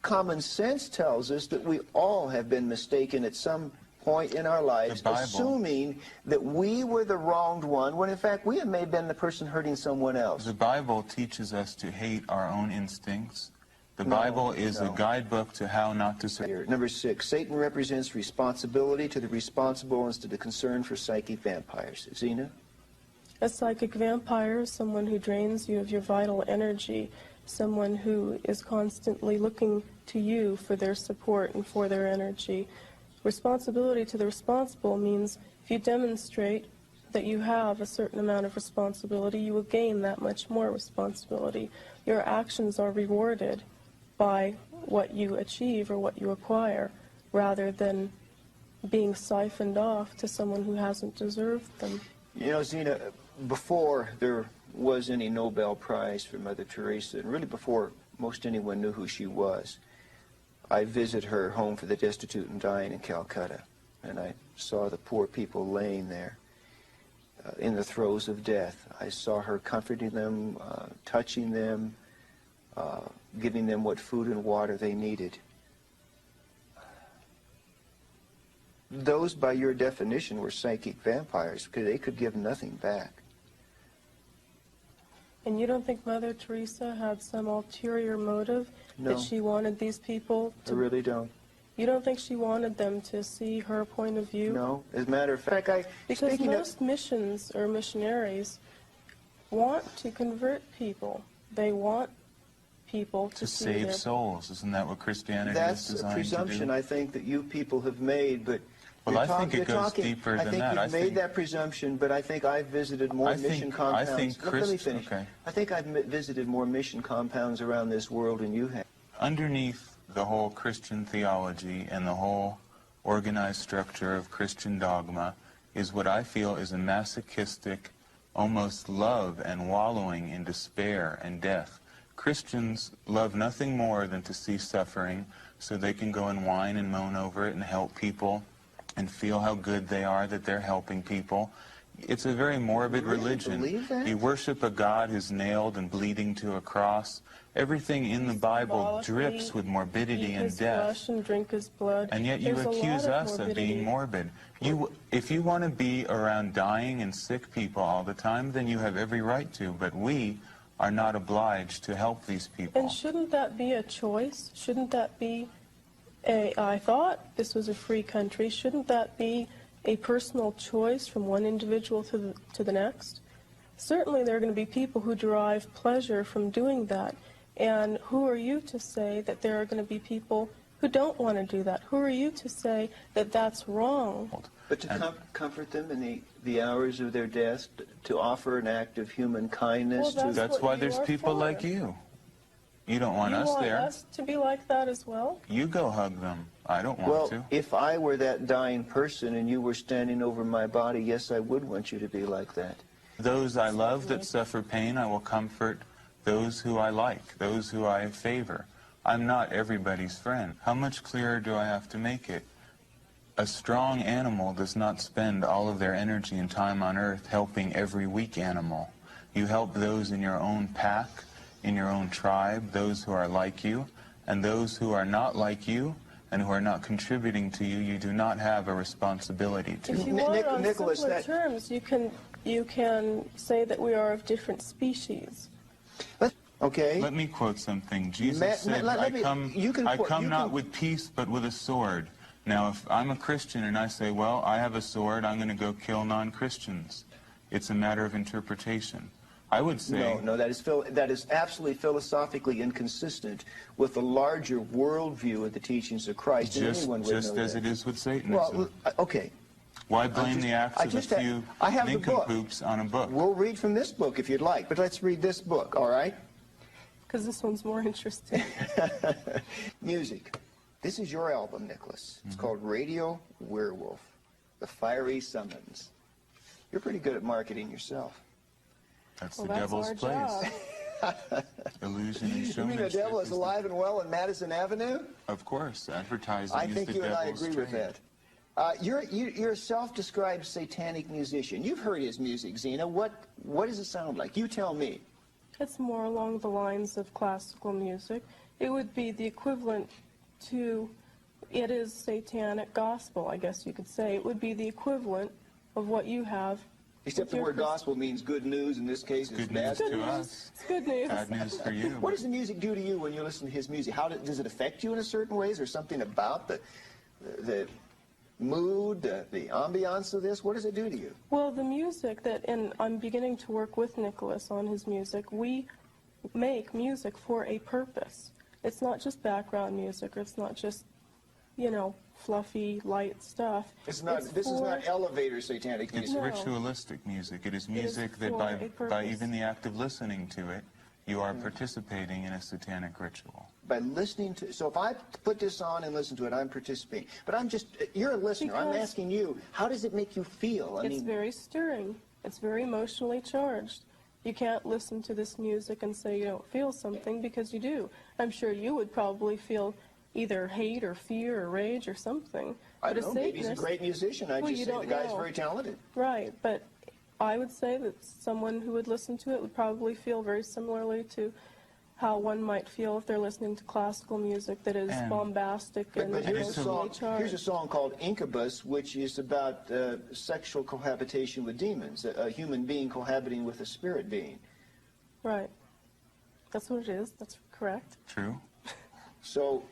common sense tells us that we all have been mistaken at some point in our lives, assuming that we were the wronged one, when in fact we may have been the person hurting someone else. The Bible teaches us to hate our own instincts. The Bible is a guidebook to how not to... Number 6, Satan represents responsibility to the responsible instead of concern for psychic vampires. Zena? A psychic vampire is someone who drains you of your vital energy, someone who is constantly looking to you for their support and for their energy. Responsibility to the responsible means if you demonstrate that you have a certain amount of responsibility, you will gain that much more responsibility. Your actions are rewarded by what you achieve or what you acquire, rather than being siphoned off to someone who hasn't deserved them. You know, Zena, before there was any Nobel Prize for Mother Teresa, and really before most anyone knew who she was, I visited her home for the destitute and dying in Calcutta, and I saw the poor people laying there in the throes of death. I saw her comforting them, touching them, giving them what food and water they needed. Those, by your definition, were psychic vampires, because they could give nothing back. And you don't think Mother Teresa had some ulterior motive? No. That she wanted these people to... I really don't. You don't think she wanted them to see her point of view? No. As a matter of fact, because most missions or missionaries want to convert people. They want people to see save souls. Isn't that what Christianity is designed to do? That's a presumption I think that you people have made, but... Well, I think it goes deeper than that. I think you've made that presumption, but I think I've visited more mission compounds. Let me finish. Okay. I think I've visited more mission compounds around this world than you have. Underneath the whole Christian theology and the whole organized structure of Christian dogma is what I feel is a masochistic, almost love and wallowing in despair and death. Christians love nothing more than to see suffering so they can go and whine and moan over it and help people and feel how good they are that they're helping people. It's a very morbid religion. You worship a God who's nailed and bleeding to a cross. Everything in the Bible drips with morbidity and death. And drink his blood. And yet you accuse us of being morbid. If you want to be around dying and sick people all the time, then you have every right to. But we are not obliged to help these people. And shouldn't that be a choice? Shouldn't that be I thought this was a free country. Shouldn't that be a personal choice from one individual to the next? Certainly there are going to be people who derive pleasure from doing that. And who are you to say that there are going to be people who don't want to do that? Who are you to say that that's wrong? But to comfort them in the hours of their death, to offer an act of human kindness. Well, that's why there's people like you. You don't want us there. You want us to be like that as well? You go hug them. I don't want to. Well, if I were that dying person and you were standing over my body, yes, I would want you to be like that. Those I love that suffer pain, I will comfort. Those who I like, those who I favor. I'm not everybody's friend. How much clearer do I have to make it? A strong animal does not spend all of their energy and time on earth helping every weak animal. You help those in your own pack, in your own tribe, those who are like you, and those who are not like you and who are not contributing to you, you do not have a responsibility to. If you want it on simpler terms, you can say that we are of different species. Okay. Let me quote something. Jesus said, I come not with peace, but with a sword. Now, if I'm a Christian and I say, well, I have a sword, I'm going to go kill non-Christians. It's a matter of interpretation. I would say... No, that is absolutely philosophically inconsistent with the larger worldview of the teachings of Christ. Just as it is with Satanism. Well, okay. Why blame the acts of a few nincompoops on a book? We'll read from this book if you'd like, but let's read this book, all right? Because this one's more interesting. Music. This is your album, Nicholas. It's called Radio Werewolf, The Fiery Summons. You're pretty good at marketing yourself. That's the devil's place. Illusion and showmanship. You mean the devil is alive and well in Madison Avenue? Of course. Advertising I think is you the and I devil's agree with that. You're a self-described satanic musician. You've heard his music, Zena. What does it sound like? You tell me. It's more along the lines of classical music. It would be the equivalent to, it is satanic gospel, I guess you could say. It would be the equivalent of what you have. Except the word gospel means good news. In this case, it's bad news to us. It's good news. Bad news for you. What does the music do to you when you listen to his music? Does it affect you in a certain way? Is there something about the mood, the ambiance of this? What does it do to you? Well, the music and I'm beginning to work with Nicholas on his music. We make music for a purpose. It's not just background music, or it's not just, fluffy, light stuff. This is not elevator satanic music. It's ritualistic music. It is music that by even the act of listening to it, you are participating in a satanic ritual. By listening to, so if I put this on and listen to it, I'm participating. But you're a listener. I'm asking you, how does it make you feel? It's very stirring. It's very emotionally charged. You can't listen to this music and say you don't feel something, because you do. I'm sure you would probably feel either hate or fear or rage or something. I don't know, maybe he's a great musician. I just say the guy's very talented. Right, but I would say that someone who would listen to it would probably feel very similarly to how one might feel if they're listening to classical music that is bombastic and emotionally charged. Here's a song called Incubus, which is about sexual cohabitation with demons, a human being cohabiting with a spirit being. Right. That's what it is. That's correct. True. So,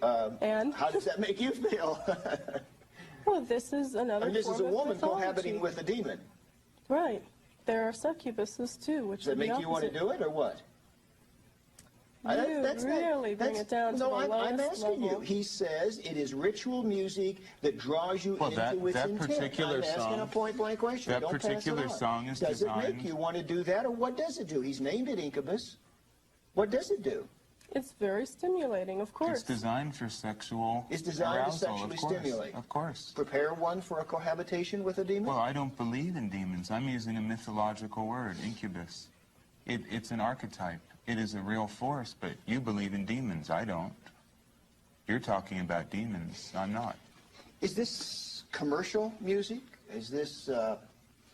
and how does that make you feel? Well, this is another this is a woman mythology. Cohabiting with a demon. Right. There are succubuses, too, which does that make you want to do it, or what? Bring it down to the lowest I'm asking level. you. He says it is ritual music that draws you into its intent. Particular I'm asking a point-blank question. That Don't particular pass it on. song is Does designed... it make you want to do that, or what does it do? He's named it Incubus. What does it do? It's very stimulating, of course. It's designed for sexual It's designed arousal, to sexually of course, stimulate. Of course. Prepare one for a cohabitation with a demon? Well, I don't believe in demons. I'm using a mythological word, incubus. It's an archetype. It is a real force, but you believe in demons. I don't. You're talking about demons. I'm not. Is this commercial music? Is this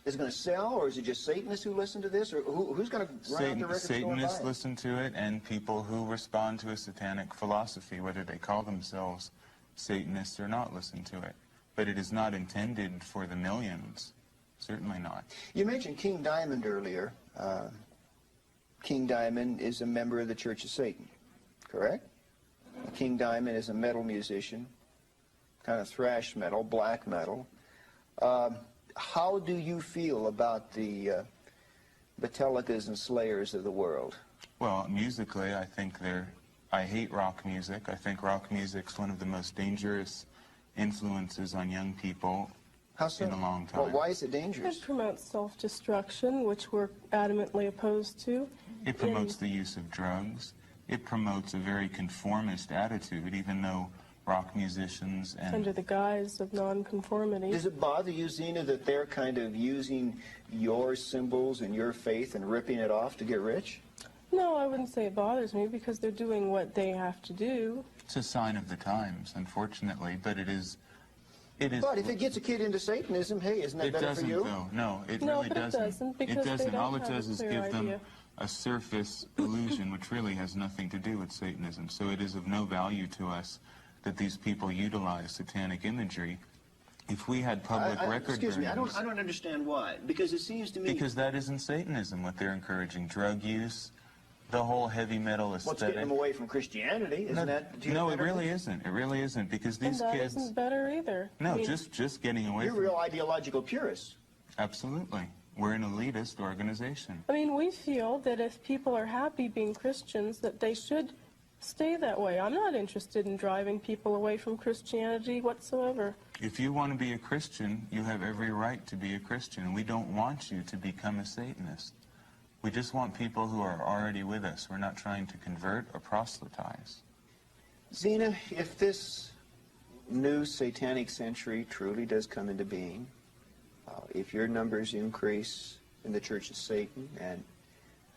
is it going to sell, or is it just Satanists who listen to this, or who's going to run out the record store and buy Satanists it? listen to it, and people who respond to a satanic philosophy, whether they call themselves Satanists or not, listen to it. But it is not intended for the millions. Certainly not. You mentioned King Diamond earlier. King Diamond is a member of the Church of Satan, correct? King Diamond is a metal musician, kind of thrash metal, black metal. How do you feel about the Metallicas and Slayers of the world? Well, musically, I think I hate rock music. I think rock music's one of the most dangerous influences on young people in a long time. Well, why is it dangerous? It promotes self-destruction, which we're adamantly opposed to. It promotes the use of drugs. It promotes a very conformist attitude, even though rock musicians and... Under the guise of nonconformity. Does it bother you, Zena, that they're kind of using your symbols and your faith and ripping it off to get rich? No, I wouldn't say it bothers me, because they're doing what they have to do. It's a sign of the times, unfortunately, but it is... But if it gets a kid into Satanism, hey, isn't that better for you? It doesn't, though. No, it really doesn't. It doesn't, because they don't All it have does a is clear give them idea. a surface illusion, which really has nothing to do with Satanism. So it is of no value to us that these people utilize satanic imagery. If we had public record excuse me, I burnings... don't understand why. Because it seems to me... Because that isn't Satanism, what they're encouraging. Drug use, the whole heavy metal aesthetic. What's getting them away from Christianity? Isn't that... No, it really isn't. It really isn't, because these and that kids... isn't better either. No, I mean, just getting away You're from... real ideological purists. Absolutely. We're an elitist organization. I mean, we feel that if people are happy being Christians, that they should stay that way. I'm not interested in driving people away from Christianity whatsoever. If you want to be a Christian, you have every right to be a Christian. We don't want you to become a Satanist. We just want people who are already with us. We're not trying to convert or proselytize. Zena, if this new satanic century truly does come into being, if your numbers increase in the Church of Satan, and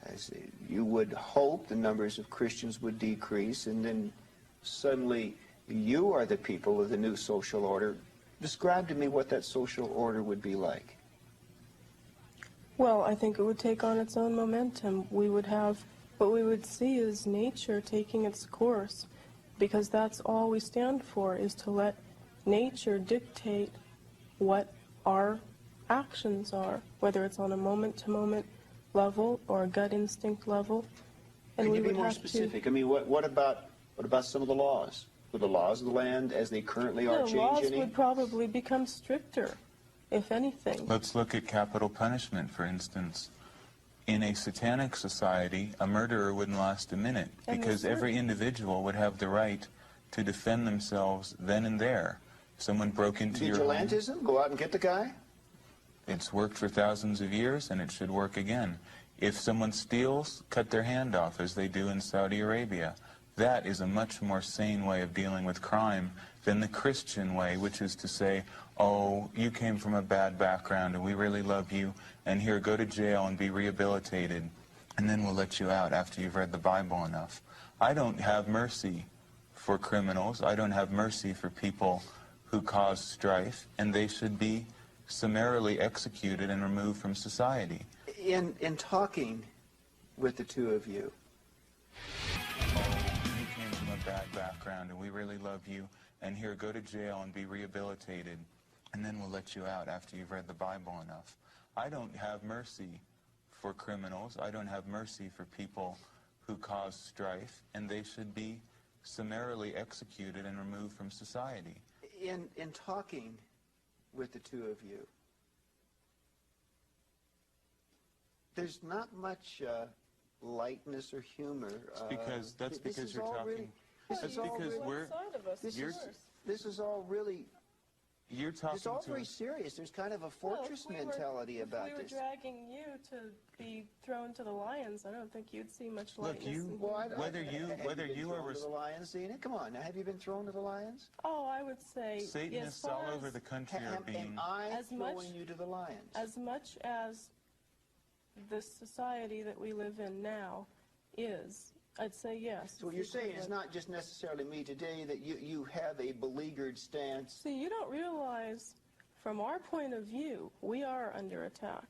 as you would hope the numbers of Christians would decrease, and then suddenly you are the people of the new social order, describe to me what that social order would be like. Well, I think it would take on its own momentum. We would have, what we would see is nature taking its course, because that's all we stand for, is to let nature dictate what our actions are, whether it's on a moment-to-moment level or a gut instinct level. And Can we you be would more have specific? To, I mean, what about some of the laws? Would the laws of the land as they currently are the change laws any? would probably become stricter, if anything. Let's look at capital punishment, for instance. In a satanic society, a murderer wouldn't last a minute, because every individual would have the right to defend themselves then and there. Someone broke into your home. Vigilantism? Go out and get the guy? It's worked for thousands of years, and it should work again. If someone steals, cut their hand off, as they do in Saudi Arabia. That is a much more sane way of dealing with crime than the Christian way, which is to say, oh, you came from a bad background, and we really love you, and here, go to jail and be rehabilitated, and then we'll let you out after you've read the Bible enough. I don't have mercy for criminals. I don't have mercy for people who cause strife, and they should be summarily executed and removed from society. In talking with the two of you, you came from a bad background, and we really love you, and here, go to jail and be rehabilitated, and then we'll let you out after you've read the Bible enough. I don't have mercy for criminals. I don't have mercy for people who cause strife, and they should be summarily executed and removed from society. in talking with the two of you, there's not much lightness or humor. That's because you're talking. This is all really. Side of us, This is all really You're talking It's all to very serious. There's kind of a fortress mentality about this. If we were dragging you to be thrown to the lions, I don't think you'd see much lightness. Look, whether you are to the lions, seen it? Come on, now have you been thrown to the lions? Oh, I would say Satanists all over the country are being. Am I throwing you to the lions? As much as the society that we live in now is, I'd say yes. So what you're saying is not just necessarily me today, that you have a beleaguered stance. See, you don't realize, from our point of view, we are under attack.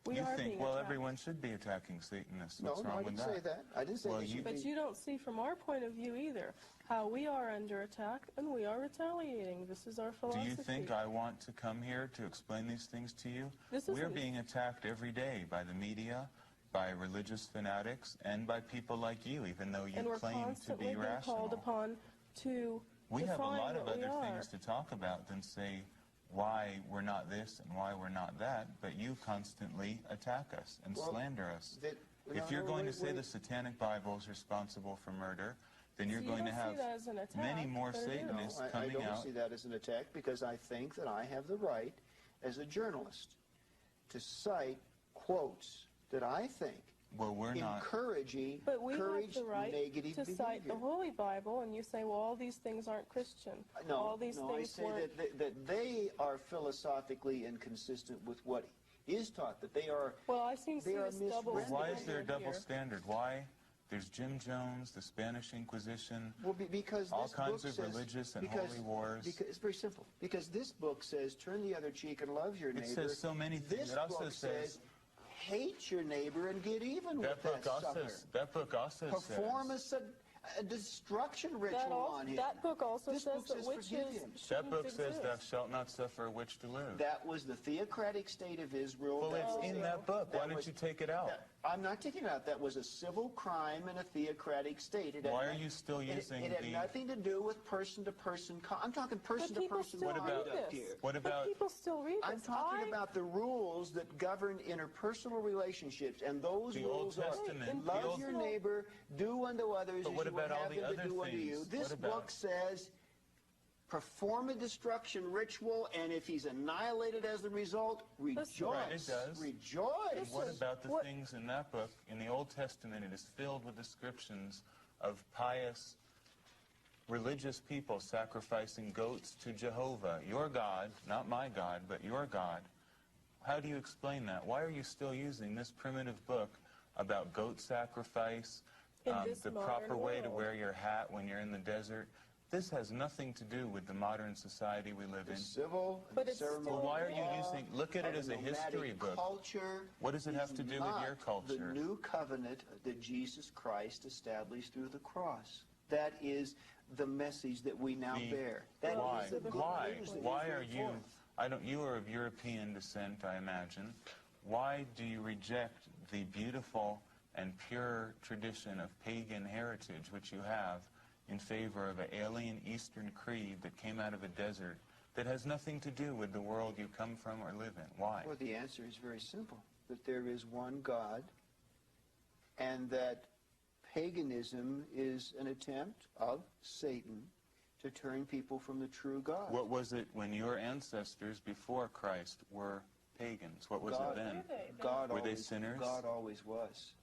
We you are think, being well, attacked. Everyone should be attacking Satanists. What's no, wrong I didn't with that? say that. I didn't say that. But you don't see from our point of view either how we are under attack and we are retaliating. This is our philosophy. Do you think I want to come here to explain these things to you? We're being attacked every day by the media, by religious fanatics, and by people like you, even though you claim to be rational. And called upon to we have a lot of other things to talk about than say why we're not this and why we're not that, but you constantly attack us and slander us. If you're going to say the Satanic Bible is responsible for murder, then you're going to have many more Satanists coming out. I don't see that as an attack because I think that I have the right as a journalist to cite quotes that I think encouraging but we have the right negative to behavior. Cite the Holy Bible, and you say, well, all these things aren't Christian. No, all these things I say that they are philosophically inconsistent with what is taught, that they are. Well, I seem to see this double standard. Why is there a double standard? Why? There's Jim Jones, the Spanish Inquisition, because all kinds of religious and holy wars. Because it's very simple. Because this book says, turn the other cheek and love your neighbor. It says so many things. This book says, hate your neighbor and get even with that sucker. That book also says... a destruction ritual on him. That book also says that witches That book says thou shalt not suffer a witch to live. That was the theocratic state of Israel. Well, it's in that book. Why didn't you take it out? I'm not taking it out. That was a civil crime in a theocratic state. Why are you still using it had nothing to do with person-to-person... I'm talking person-to-person conduct here. What about... People still read this. I'm talking about the rules that govern interpersonal relationships, and those rules are love your neighbor, do unto others as you would have them to do unto you. This book says... perform a destruction ritual, and if he's annihilated as a result, rejoice. Right, it does. Rejoice. What about the things in that book? In the Old Testament, it is filled with descriptions of pious, religious people sacrificing goats to Jehovah, your God, not my God, but your God. How do you explain that? Why are you still using this primitive book about goat sacrifice, the proper way to wear your hat when you're in the desert? This has nothing to do with the modern society we live in. Civil, ceremonial. Why are you using? Look at it as a history book. Culture. What does it have to do with your culture? The new covenant that Jesus Christ established through the cross. That is the message that we now bear. That is the good news that Why are you? You are of European descent, I imagine. Why do you reject the beautiful and pure tradition of pagan heritage which you have, in favor of an alien Eastern creed that came out of a desert that has nothing to do with the world you come from or live in? Why? Well, the answer is very simple, that there is one God, and that paganism is an attempt of Satan to turn people from the true God. What was it when your ancestors before Christ were pagans? What was it then? Were they sinners? God always was.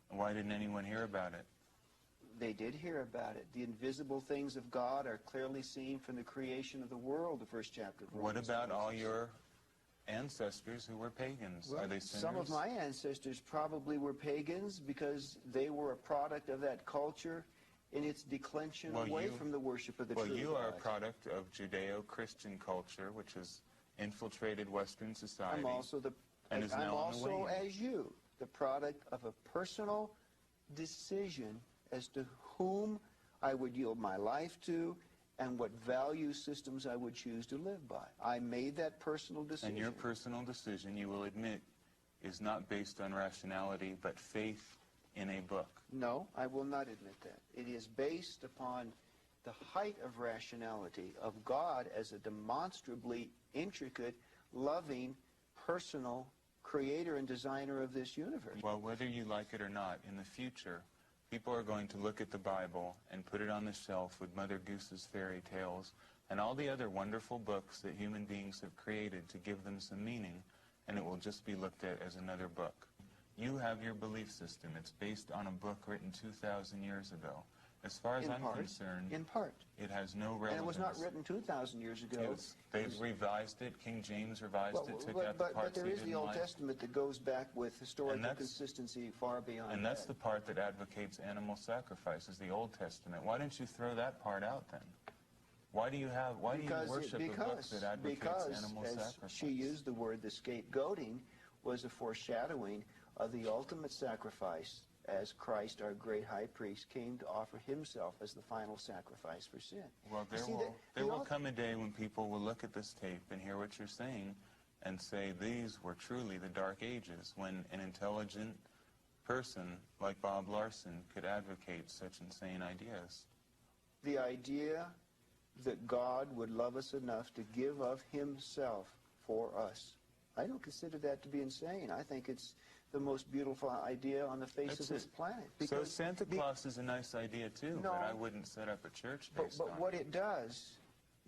Why didn't anyone hear about it? They did hear about it. The invisible things of God are clearly seen from the creation of the world, the first chapter of Romans. What about all your ancestors who were pagans? Well, are they sinners? Some of my ancestors probably were pagans because they were a product of that culture in its declension away from the worship of the true God. Well, you are a product of Judeo-Christian culture, which has infiltrated Western society. I'm also as you, the product of a personal decision as to whom I would yield my life to and what value systems I would choose to live by. I made that personal decision. And your personal decision, you will admit, is not based on rationality, but faith in a book. No, I will not admit that. It is based upon the height of rationality of God as a demonstrably intricate, loving, personal creator and designer of this universe. Well, whether you like it or not, in the future, people are going to look at the Bible and put it on the shelf with Mother Goose's fairy tales and all the other wonderful books that human beings have created to give them some meaning, and it will just be looked at as another book. You have your belief system. It's based on a book written 2,000 years ago. As far as I'm concerned, in part, it has no relevance. And it was not written 2,000 years ago. They've revised it. King James revised it, took out the parts but there he is the didn't Old like. Testament that goes back with historical consistency far beyond And that's the part that advocates animal sacrifice, is the Old Testament. Why don't you throw that part out then? Why do you worship a book that advocates animal sacrifice? Because she used the word, the scapegoating was a foreshadowing of the ultimate sacrifice, as Christ, our great high priest, came to offer himself as the final sacrifice for sin. Well, there will come a day when people will look at this tape and hear what you're saying and say these were truly the Dark Ages, when an intelligent person like Bob Larson could advocate such insane ideas. The idea that God would love us enough to give of himself for us, I don't consider that to be insane. I think it's the most beautiful idea on the face of this planet. So Santa Claus is a nice idea too, but I wouldn't set up a church based on it. But what it does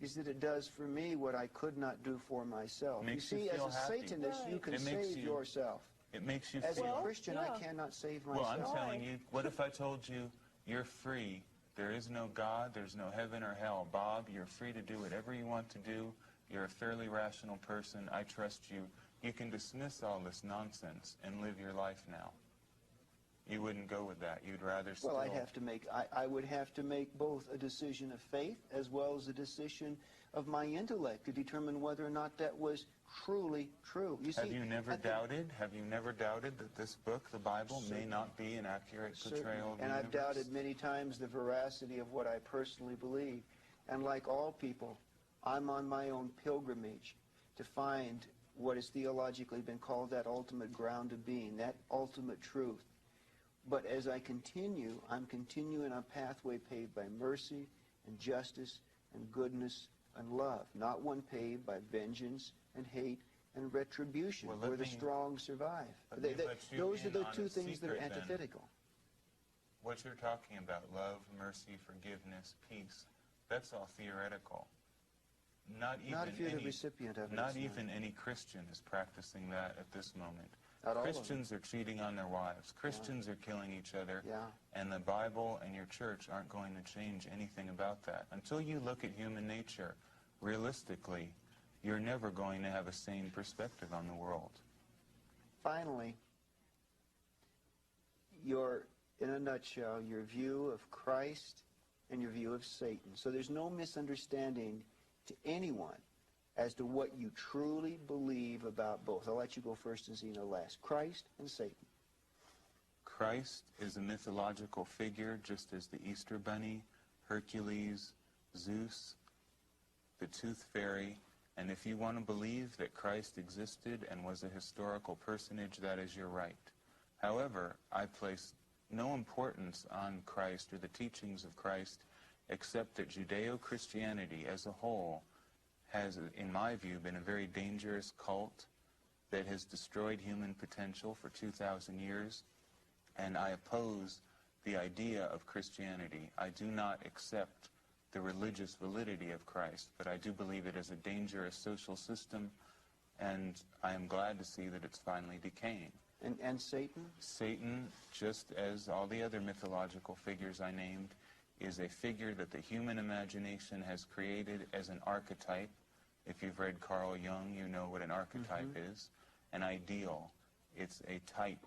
is that it does for me what I could not do for myself. You see, as a Satanist, you can save yourself. It makes you feel... As a Christian, I cannot save myself. Well, I'm telling you, what if I told you you're free? There is no God, there's no heaven or hell. Bob, you're free to do whatever you want to do. You're a fairly rational person. I trust you. You can dismiss all this nonsense and live your life now. You wouldn't go with that. You'd rather still... Well, I would have to make both a decision of faith as well as a decision of my intellect to determine whether or not that was truly true. You see, have you never doubted that this book, the Bible, may not be an accurate portrayal of the universe? And I've doubted many times the veracity of what I personally believe. And like all people, I'm on my own pilgrimage to find what has theologically been called that ultimate ground of being, that ultimate truth. But as I continue, I'm continuing a pathway paved by mercy and justice and goodness and love, not one paved by vengeance and hate and retribution, where the strong survive. Those are the two things that are antithetical. What you're talking about, love, mercy, forgiveness, peace, that's all theoretical. Not if you're the recipient of it. Not even any Christian is practicing that at this moment. Christians are cheating on their wives. Christians are killing each other. And the Bible and your church aren't going to change anything about that. Until you look at human nature realistically, you're never going to have a sane perspective on the world. Finally, in a nutshell, your view of Christ and your view of Satan. So there's no misunderstanding to anyone as to what you truly believe about both. I'll let you go first and Zena last. Christ and Satan. Christ is a mythological figure, just as the Easter Bunny, Hercules, Zeus, the Tooth Fairy, and if you want to believe that Christ existed and was a historical personage, that is your right. However, I place no importance on Christ or the teachings of Christ, except that Judeo-Christianity as a whole has, in my view, been a very dangerous cult that has destroyed human potential for 2,000 years, and I oppose the idea of Christianity. I do not accept the religious validity of Christ, but I do believe it is a dangerous social system, and I am glad to see that it's finally decaying. And Satan? Satan, just as all the other mythological figures I named, is a figure that the human imagination has created as an archetype. If you've read Carl Jung, you know what an archetype is. An ideal. It's a type,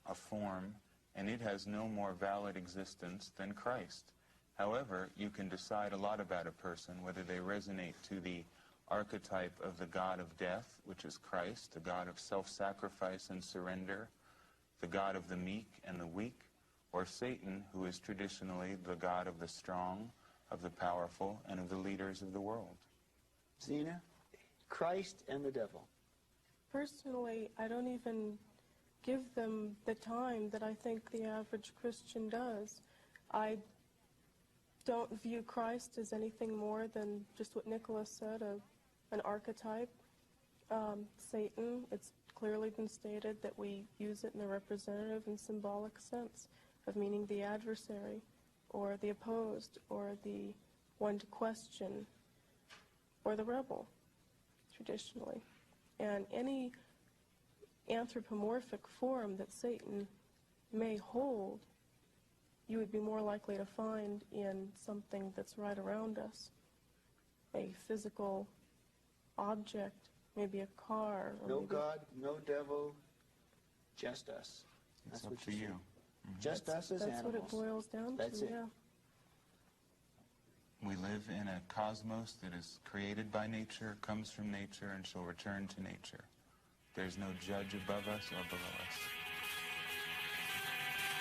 a form, and it has no more valid existence than Christ. However, you can decide a lot about a person, whether they resonate to the archetype of the God of death, which is Christ, the God of self-sacrifice and surrender, the God of the meek and the weak, or Satan, who is traditionally the God of the strong, of the powerful, and of the leaders of the world. Zena, Christ and the devil. Personally, I don't even give them the time that I think the average Christian does. I don't view Christ as anything more than just what Nicholas said, an archetype. Satan, it's clearly been stated that we use it in a representative and symbolic sense of meaning the adversary, or the opposed, or the one to question. or the rebel, traditionally. And any anthropomorphic form that Satan may hold, you would be more likely to find in something that's right around us. A physical object, maybe a car. Or no God, no devil, just us. That's up to you. Just us as animals. That's what it boils down to, yeah. We live in a cosmos that is created by nature, comes from nature, and shall return to nature. There's no judge above us or below us.